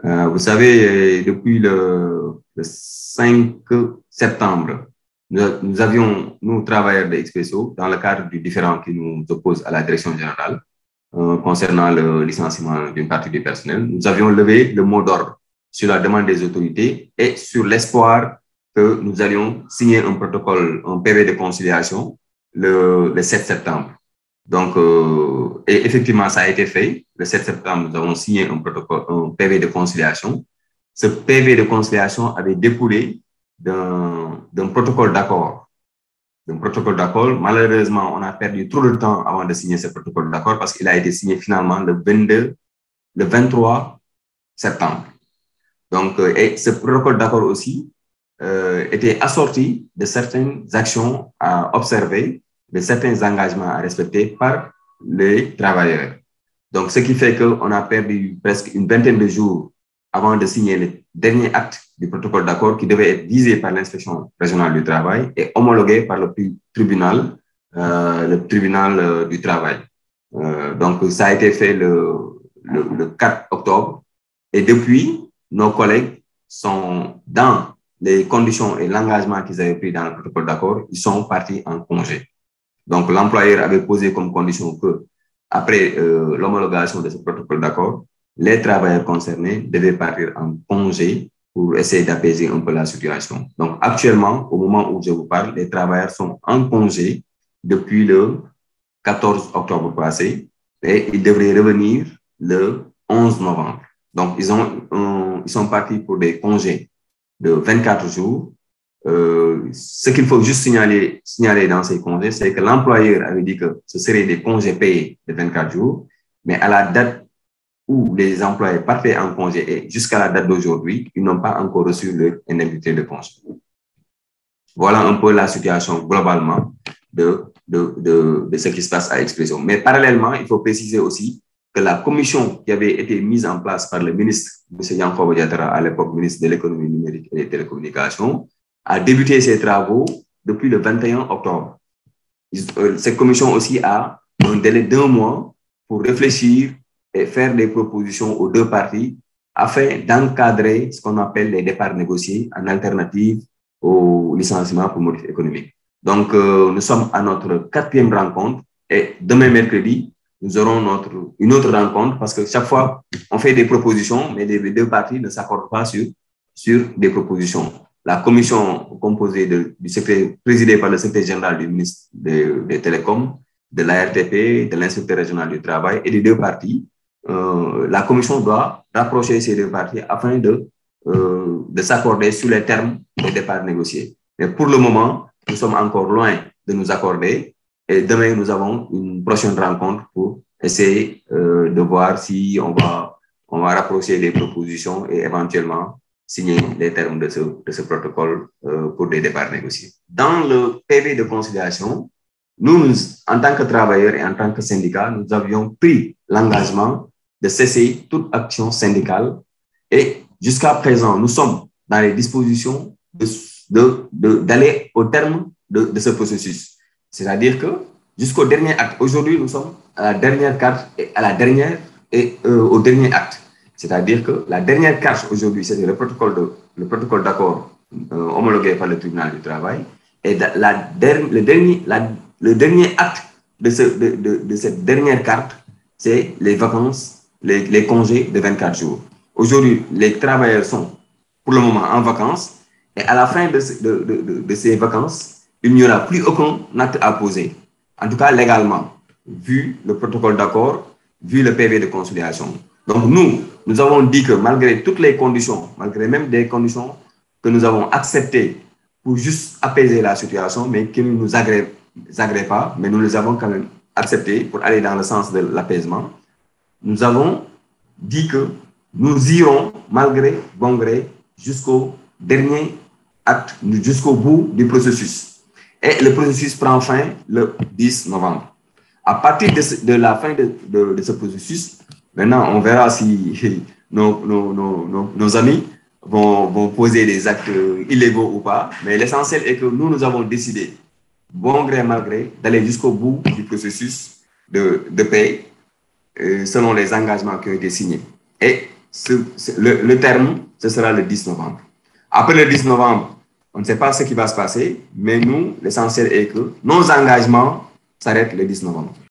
Vous savez, depuis le 5 septembre, nous, travailleurs de Expresso, dans le cadre du différend qui nous oppose à la direction générale, concernant le licenciement d'une partie du personnel, nous avions levé le mot d'ordre sur la demande des autorités et sur l'espoir que nous allions signer un protocole, un PV de conciliation le 7 septembre. Donc, et effectivement, ça a été fait. Le 7 septembre, nous avons signé un protocole, un PV de conciliation. Ce PV de conciliation avait découlé d'un protocole d'accord. Malheureusement, on a perdu trop de temps avant de signer ce protocole d'accord parce qu'il a été signé finalement le 23 septembre. Donc, et ce protocole d'accord aussi était assorti de certaines actions à observer, de certains engagements à respecter par les travailleurs. Donc, ce qui fait qu'on a perdu presque une vingtaine de jours avant de signer le dernier acte du protocole d'accord qui devait être visé par l'inspection régionale du travail et homologué par le tribunal du travail. Donc, ça a été fait le 4 octobre et depuis, nos collègues sont dans les conditions et l'engagement qu'ils avaient pris dans le protocole d'accord, ils sont partis en congé. Donc, l'employeur avait posé comme condition que, après l'homologation de ce protocole d'accord, les travailleurs concernés devaient partir en congé pour essayer d'apaiser un peu la situation. Donc, actuellement, au moment où je vous parle, les travailleurs sont en congé depuis le 14 octobre passé et ils devraient revenir le 11 novembre. Donc, ils sont partis pour des congés de 24 jours. Ce qu'il faut juste signaler dans ces congés, c'est que l'employeur avait dit que ce seraient des congés payés de 24 jours, mais à la date où les employés partaient en congé et jusqu'à la date d'aujourd'hui, ils n'ont pas encore reçu leur indemnité de congé. Voilà un peu la situation globalement de ce qui se passe à Expresso. Mais parallèlement, il faut préciser aussi que la commission qui avait été mise en place par le ministre, M. Yankhoba Diattara, à l'époque ministre de l'économie numérique et des télécommunications, a débuté ses travaux depuis le 21 octobre. Cette commission aussi a un délai d'1 mois pour réfléchir et faire des propositions aux deux parties afin d'encadrer ce qu'on appelle les départs négociés en alternative au licenciement pour motif économique. Donc, nous sommes à notre 4e rencontre et demain mercredi, nous aurons une autre rencontre parce que chaque fois, on fait des propositions, mais les deux parties ne s'accordent pas sur des propositions. La commission présidée par le secrétaire général du ministre des Télécoms, de l'ARTP, de l'inspecteur régional du travail et des deux parties, la commission doit rapprocher ces deux parties afin de s'accorder sur les termes des départs négociés. Mais pour le moment, nous sommes encore loin de nous accorder et demain, nous avons une prochaine rencontre pour essayer de voir si on va rapprocher les propositions et éventuellement signer les termes de ce protocole pour des départs négociés. Dans le PV de conciliation, nous, en tant que travailleurs et en tant que syndicat, nous avions pris l'engagement de cesser toute action syndicale et jusqu'à présent, nous sommes dans les dispositions d'aller au terme de ce processus. C'est-à-dire que jusqu'au dernier acte, aujourd'hui, nous sommes à la dernière carte et au dernier acte. C'est-à-dire que la dernière carte aujourd'hui, c'était le protocole d'accord homologué par le tribunal du travail. Et le dernier acte de cette dernière carte, c'est les vacances, les congés de 24 jours. Aujourd'hui, les travailleurs sont pour le moment en vacances et à la fin de ces vacances, il n'y aura plus aucun acte à poser. En tout cas, légalement, vu le protocole d'accord, vu le PV de conciliation. Donc, nous avons dit que malgré toutes les conditions, malgré même des conditions que nous avons acceptées pour juste apaiser la situation, mais qui ne nous agréent pas, mais nous les avons quand même acceptées pour aller dans le sens de l'apaisement, nous avons dit que nous irons, malgré bon gré, jusqu'au dernier acte, jusqu'au bout du processus. Et le processus prend fin le 10 novembre. À partir de la fin de ce processus, maintenant, on verra si nos amis vont poser des actes illégaux ou pas. Mais l'essentiel est que nous avons décidé, bon gré, mal gré, d'aller jusqu'au bout du processus de paix selon les engagements qui ont été signés. Et le terme, ce sera le 10 novembre. Après le 10 novembre, on ne sait pas ce qui va se passer, mais nous, l'essentiel est que nos engagements s'arrêtent le 10 novembre.